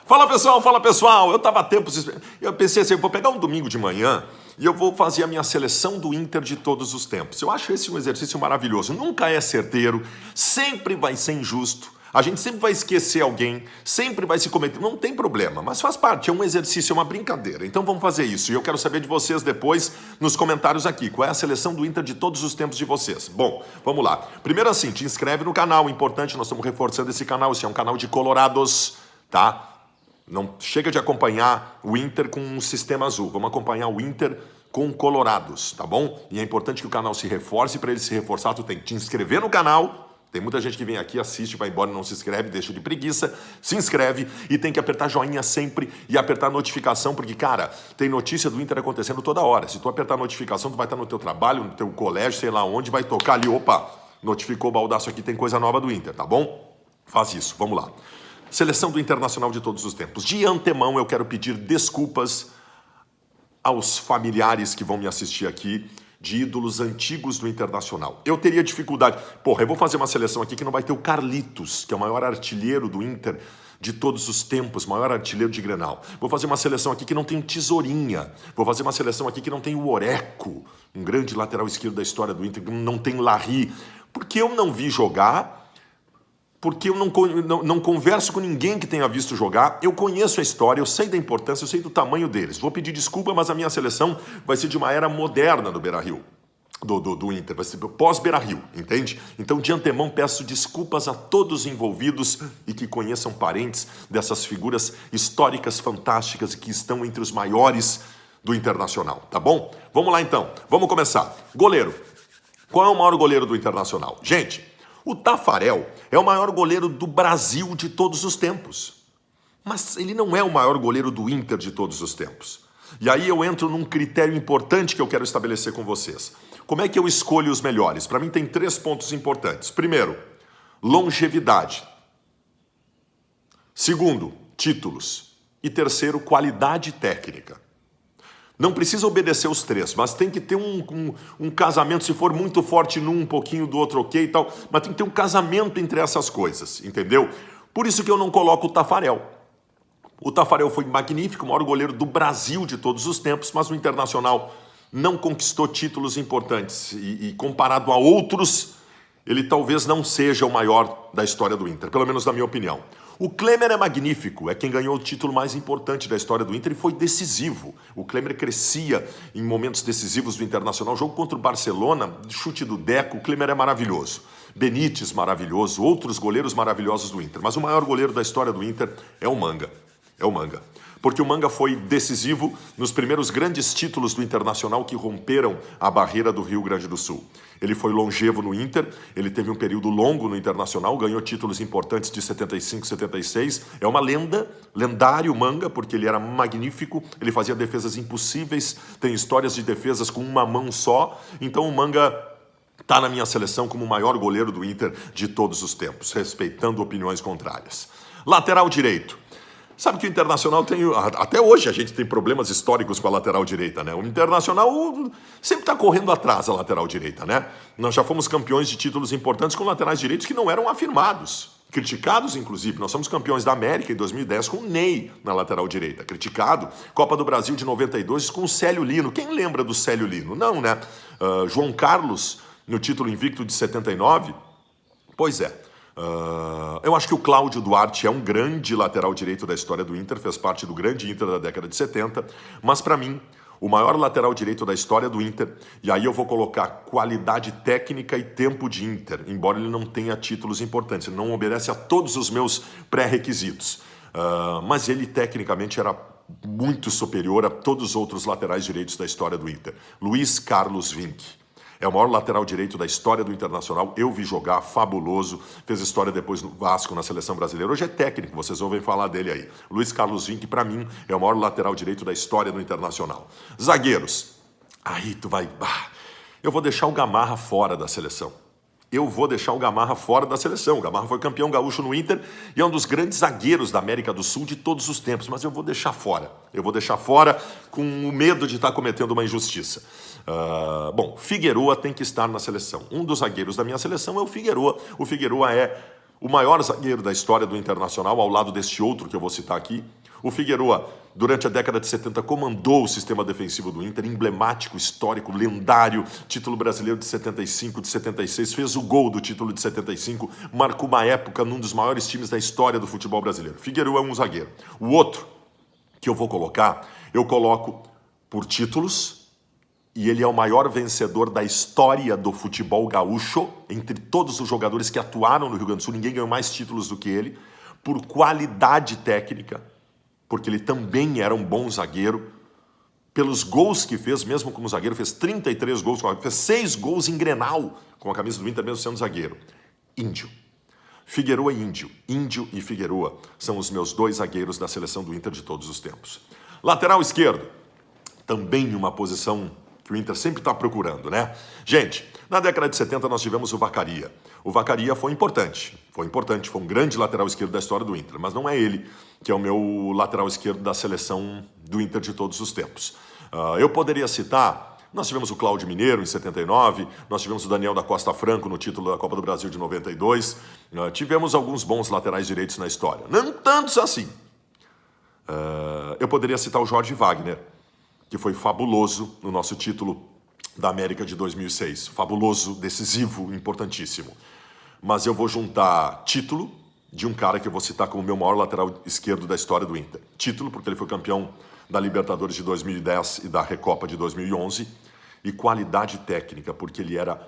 Fala pessoal, eu tava há tempos, eu pensei assim, eu vou pegar um domingo de manhã e eu vou fazer a minha seleção do Inter de todos os tempos. Eu acho esse um exercício maravilhoso, nunca é certeiro, sempre vai ser injusto, a gente sempre vai esquecer alguém, sempre vai se cometer, não tem problema, mas faz parte, é um exercício, é uma brincadeira, então vamos fazer isso. E eu quero saber de vocês depois nos comentários aqui, qual é a seleção do Inter de todos os tempos de vocês. Bom, vamos lá. Primeiro assim, te inscreve no canal, importante, nós estamos reforçando esse canal, esse é um canal de colorados, tá? Não chega de acompanhar o Inter com um sistema azul. Vamos acompanhar o Inter com colorados, tá bom? E é importante que o canal se reforce. Para ele se reforçar, tu tem que te inscrever no canal. Tem muita gente que vem aqui, assiste, vai embora e não se inscreve, deixa de preguiça. Se inscreve e tem que apertar joinha sempre e apertar notificação, porque, cara, tem notícia do Inter acontecendo toda hora. Se tu apertar notificação, tu vai estar no teu trabalho, no teu colégio, sei lá onde, vai tocar ali, opa, notificou o Baldasso aqui, tem coisa nova do Inter, tá bom? Faz isso, vamos lá. Seleção do Internacional de todos os tempos. De antemão, eu quero pedir desculpas aos familiares que vão me assistir aqui, de ídolos antigos do Internacional. Eu teria dificuldade. Porra, eu vou fazer uma seleção aqui que não vai ter o Carlitos, que é o maior artilheiro do Inter de todos os tempos, maior artilheiro de Grenal. Vou fazer uma seleção aqui que não tem o Tesourinha. Vou fazer uma seleção aqui que não tem o Oreco, um grande lateral esquerdo da história do Inter, não tem Larry. Porque eu não vi jogar... Porque eu não converso com ninguém que tenha visto jogar, eu conheço a história, eu sei da importância, eu sei do tamanho deles. Vou pedir desculpa, mas a minha seleção vai ser de uma era moderna do Beira-Rio, do Inter, vai ser pós-Beira-Rio, entende? Então, de antemão, peço desculpas a todos os envolvidos e que conheçam parentes dessas figuras históricas fantásticas que estão entre os maiores do Internacional, tá bom? Vamos lá então, vamos começar. Goleiro. Qual é o maior goleiro do Internacional? Gente... O Taffarel é o maior goleiro do Brasil de todos os tempos. Mas ele não é o maior goleiro do Inter de todos os tempos. E aí eu entro num critério importante que eu quero estabelecer com vocês. Como é que eu escolho os melhores? Para mim tem 3 pontos importantes. Primeiro, longevidade. Segundo, títulos. E terceiro, qualidade técnica. Não precisa obedecer os 3, mas tem que ter um casamento, se for muito forte num, um pouquinho do outro, ok e tal, mas tem que ter um casamento entre essas coisas, entendeu? Por isso que eu não coloco o Taffarel. O Taffarel foi magnífico, o maior goleiro do Brasil de todos os tempos, mas o Internacional não conquistou títulos importantes e comparado a outros, ele talvez não seja o maior da história do Inter, pelo menos na minha opinião. O Klemer é magnífico, é quem ganhou o título mais importante da história do Inter e foi decisivo. O Klemer crescia em momentos decisivos do Internacional. Jogo contra o Barcelona, chute do Deco, o Klemer é maravilhoso. Benítez, maravilhoso, outros goleiros maravilhosos do Inter. Mas o maior goleiro da história do Inter é o Manga. É o Manga. Porque o Manga foi decisivo nos primeiros grandes títulos do Internacional que romperam a barreira do Rio Grande do Sul. Ele foi longevo no Inter, ele teve um período longo no Internacional, ganhou títulos importantes de 75, 76. É uma lenda, lendário Manga, porque ele era magnífico, ele fazia defesas impossíveis, tem histórias de defesas com uma mão só. Então o Manga está na minha seleção como o maior goleiro do Inter de todos os tempos, respeitando opiniões contrárias. Lateral direito. Sabe que o Internacional tem... Até hoje a gente tem problemas históricos com a lateral direita, né? O Internacional sempre está correndo atrás da lateral direita, né? Nós já fomos campeões de títulos importantes com laterais direitos que não eram afirmados. Criticados, inclusive. Nós somos campeões da América em 2010 com o Ney na lateral direita. Criticado. Copa do Brasil de 92 com o Célio Lino. Quem lembra do Célio Lino? Não, né? João Carlos no título invicto de 79. Pois é. Eu acho que o Cláudio Duarte é um grande lateral direito da história do Inter, fez parte do grande Inter da década de 70, mas para mim, o maior lateral direito da história do Inter, e aí eu vou colocar qualidade técnica e tempo de Inter, embora ele não tenha títulos importantes, ele não obedece a todos os meus pré-requisitos, mas ele tecnicamente era muito superior a todos os outros laterais direitos da história do Inter. Luiz Carlos Vinck. É o maior lateral direito da história do Internacional. Eu vi jogar, fabuloso. Fez história depois no Vasco, na seleção brasileira. Hoje é técnico, vocês ouvem falar dele aí. Luiz Carlos Vinck, para mim, é o maior lateral direito da história do Internacional. Zagueiros. Aí tu vai... Eu vou deixar o Gamarra fora da seleção. Eu vou deixar o Gamarra fora da seleção. O Gamarra foi campeão gaúcho no Inter e é um dos grandes zagueiros da América do Sul de todos os tempos. Mas eu vou deixar fora. Eu vou deixar fora com o medo de estar cometendo uma injustiça. Bom, Figueroa tem que estar na seleção. Um dos zagueiros da minha seleção é o Figueroa. O Figueroa é o maior zagueiro da história do Internacional, ao lado deste outro que eu vou citar aqui. O Figueroa, durante a década de 70, comandou o sistema defensivo do Inter, emblemático, histórico, lendário, título brasileiro de 75, de 76, fez o gol do título de 75, marcou uma época num dos maiores times da história do futebol brasileiro. Figueroa é um zagueiro. O outro que eu vou colocar, eu coloco por títulos, e ele é o maior vencedor da história do futebol gaúcho, entre todos os jogadores que atuaram no Rio Grande do Sul, ninguém ganhou mais títulos do que ele, por qualidade técnica, porque ele também era um bom zagueiro, pelos gols que fez, mesmo como zagueiro, fez 33 gols, fez 6 gols em Grenal, com a camisa do Inter, mesmo sendo zagueiro. Índio. Figueroa e Índio. Índio e Figueroa são os meus 2 zagueiros da seleção do Inter de todos os tempos. Lateral esquerdo, também uma posição que o Inter sempre está procurando, né? Gente, na década de 70 nós tivemos o Vacaria. O Vacaria foi importante, foi um grande lateral esquerdo da história do Inter, mas não é ele que é o meu lateral esquerdo da seleção do Inter de todos os tempos. Eu poderia citar, nós tivemos o Cláudio Mineiro em 79, nós tivemos o Daniel da Costa Franco no título da Copa do Brasil de 92, tivemos alguns bons laterais direitos na história, não tantos assim. Eu poderia citar o Jorge Wagner, que foi fabuloso no nosso título da América de 2006. Fabuloso, decisivo, importantíssimo. Mas eu vou juntar título de um cara que eu vou citar como o meu maior lateral esquerdo da história do Inter. Título, porque ele foi campeão da Libertadores de 2010 e da Recopa de 2011. E qualidade técnica, porque ele era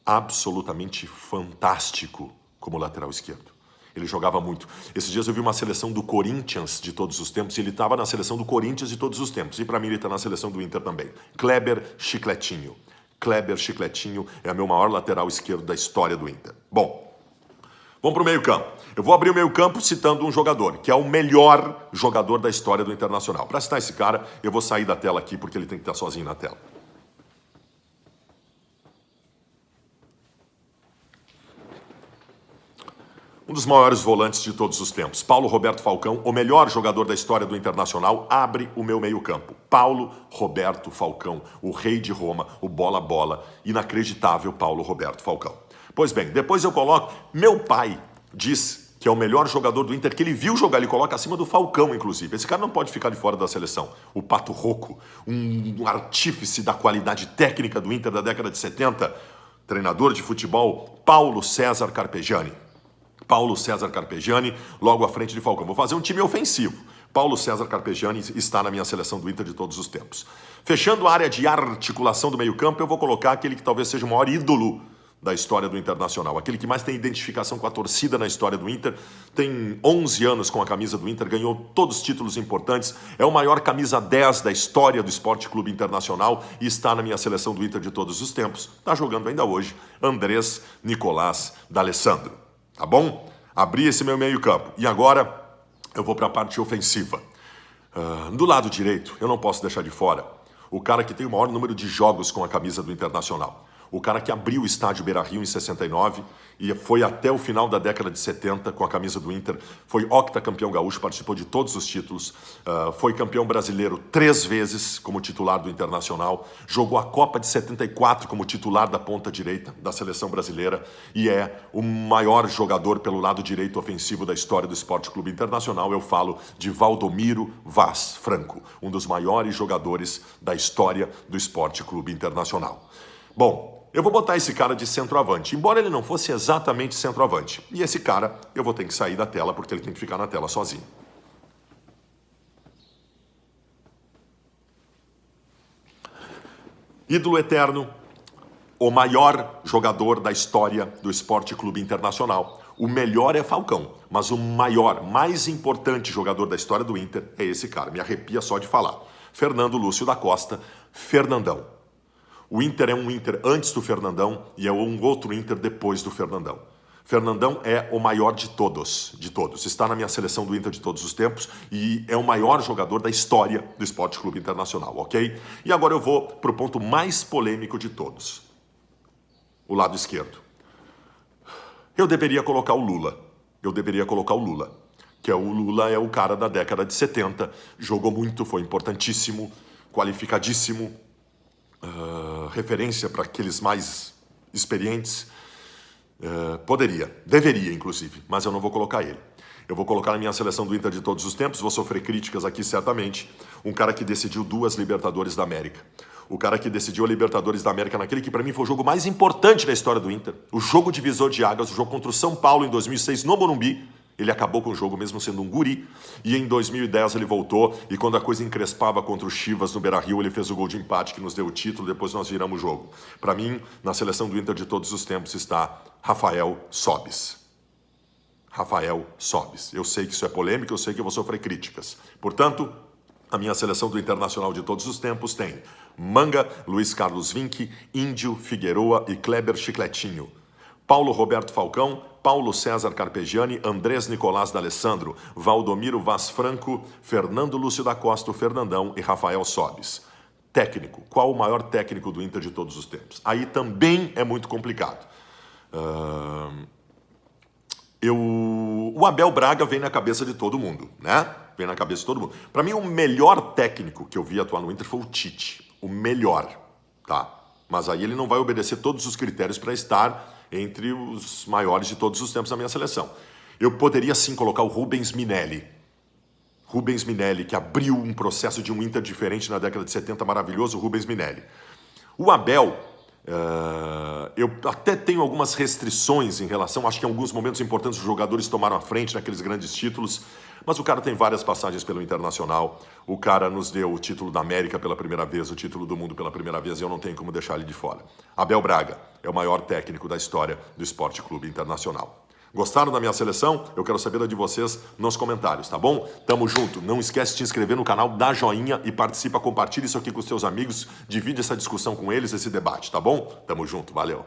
absolutamente fantástico como lateral esquerdo. Ele jogava muito. Esses dias eu vi uma seleção do Corinthians de todos os tempos, e ele estava na seleção do Corinthians de todos os tempos. E para mim ele está na seleção do Inter também. Kleber Chicletinho. Kleber Chicletinho é o meu maior lateral esquerdo da história do Inter. Bom, vamos para o meio-campo. Eu vou abrir o meio-campo citando um jogador, que é o melhor jogador da história do Internacional. Para citar esse cara, eu vou sair da tela aqui, porque ele tem que estar sozinho na tela. Um dos maiores volantes de todos os tempos, Paulo Roberto Falcão, o melhor jogador da história do Internacional, abre o meu meio-campo. Paulo Roberto Falcão, o rei de Roma, o bola-bola, inacreditável Paulo Roberto Falcão. Pois bem, depois eu coloco, meu pai diz que é o melhor jogador do Inter, que ele viu jogar, ele coloca acima do Falcão, inclusive. Esse cara não pode ficar de fora da seleção. O Pato Rocco, um artífice da qualidade técnica do Inter da década de 70, treinador de futebol, Paulo César Carpegiani. Paulo César Carpegiani, logo à frente de Falcão. Vou fazer um time ofensivo. Paulo César Carpegiani está na minha seleção do Inter de todos os tempos. Fechando a área de articulação do meio-campo, eu vou colocar aquele que talvez seja o maior ídolo da história do Internacional. Aquele que mais tem identificação com a torcida na história do Inter. Tem 11 anos com a camisa do Inter, ganhou todos os títulos importantes. É o maior camisa 10 da história do Esporte Clube Internacional e está na minha seleção do Inter de todos os tempos. Está jogando ainda hoje. Andrés Nicolás D'Alessandro. Tá bom? Abri esse meu meio-campo. E agora eu vou para a parte ofensiva. Do lado direito, eu não posso deixar de fora o cara que tem o maior número de jogos com a camisa do Internacional. O cara que abriu o estádio Beira-Rio em 69 e foi até o final da década de 70 com a camisa do Inter. Foi octacampeão gaúcho, participou de todos os títulos. Foi campeão brasileiro 3 vezes como titular do Internacional. Jogou a Copa de 74 como titular da ponta direita da seleção brasileira. E é o maior jogador pelo lado direito ofensivo da história do Esporte Clube Internacional. Eu falo de Valdomiro Vaz Franco, um dos maiores jogadores da história do Esporte Clube Internacional. Bom, eu vou botar esse cara de centroavante, embora ele não fosse exatamente centroavante. E esse cara, eu vou ter que sair da tela, porque ele tem que ficar na tela sozinho. Ídolo eterno, o maior jogador da história do Esporte Clube Internacional. O melhor é Falcão, mas o maior, mais importante jogador da história do Inter é esse cara. Me arrepia só de falar. Fernando Lúcio da Costa, Fernandão. O Inter é um Inter antes do Fernandão e é um outro Inter depois do Fernandão. Fernandão é o maior de todos, Está na minha seleção do Inter de todos os tempos e é o maior jogador da história do Esporte Clube Internacional, ok? E agora eu vou para o ponto mais polêmico de todos. O lado esquerdo. Eu deveria colocar o Lula. Que o Lula é o cara da década de 70. Jogou muito, foi importantíssimo, qualificadíssimo. Referência para aqueles mais experientes. Deveria inclusive, mas eu não vou colocar ele. Eu vou colocar na minha seleção do Inter de todos os tempos, vou sofrer críticas aqui certamente, um cara que decidiu 2 Libertadores da América. O cara que decidiu a Libertadores da América naquele que para mim foi o jogo mais importante da história do Inter. O jogo divisor de águas, o jogo contra o São Paulo em 2006 no Morumbi. Ele acabou com o jogo mesmo sendo um guri. E em 2010 ele voltou e quando a coisa encrespava contra o Chivas no Beira-Rio, ele fez o gol de empate que nos deu o título, depois nós viramos o jogo. Para mim, na seleção do Inter de todos os tempos está Rafael Sobis. Rafael Sobis. Eu sei que isso é polêmico, eu sei que eu vou sofrer críticas. Portanto, a minha seleção do Internacional de todos os tempos tem Manga, Luiz Carlos Vinck, Índio, Figueroa e Kleber Chicletinho. Paulo Roberto Falcão, Paulo César Carpegiani, Andrés Nicolás D'Alessandro, Valdomiro Vaz Franco, Fernando Lúcio da Costa, o Fernandão e Rafael Sobis. Técnico. Qual o maior técnico do Inter de todos os tempos? Aí também é muito complicado. O Abel Braga vem na cabeça de todo mundo, né? Vem na cabeça de todo mundo. Para mim, o melhor técnico que eu vi atuar no Inter foi o Tite. O melhor, tá? Mas aí ele não vai obedecer todos os critérios para estar entre os maiores de todos os tempos na minha seleção. Eu poderia sim colocar o Rubens Minelli. Rubens Minelli, que abriu um processo de um Inter diferente na década de 70, maravilhoso, Rubens Minelli. O Abel, eu até tenho algumas restrições em relação, acho que em alguns momentos importantes os jogadores tomaram a frente naqueles grandes títulos, mas o cara tem várias passagens pelo Internacional, o cara nos deu o título da América pela primeira vez, o título do mundo pela primeira vez, e eu não tenho como deixar ele de fora. Abel Braga é o maior técnico da história do Esporte Clube Internacional. Gostaram da minha seleção? Eu quero saber da de vocês nos comentários, tá bom? Tamo junto. Não esquece de te inscrever no canal, dá joinha e participa, compartilha isso aqui com os seus amigos, divide essa discussão com eles, esse debate, tá bom? Tamo junto, valeu.